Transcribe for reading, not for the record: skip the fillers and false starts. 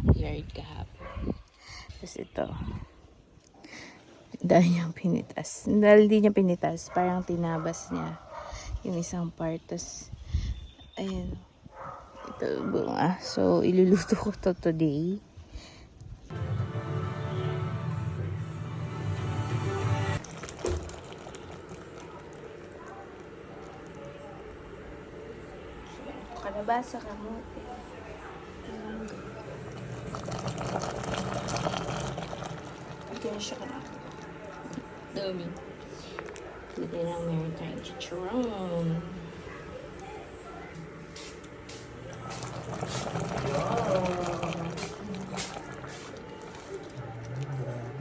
backyard kahapon. Tapos ito. Dahil niyang pinitas. Dahil di niya pinitas, parang tinabas niya yung isang part. Tapos, ayun. Ito bunga. So, iluluto ko to today. Kalabasa, kamote. Ito siya ka na. Dami. Hindi lang meron tayong chicharon.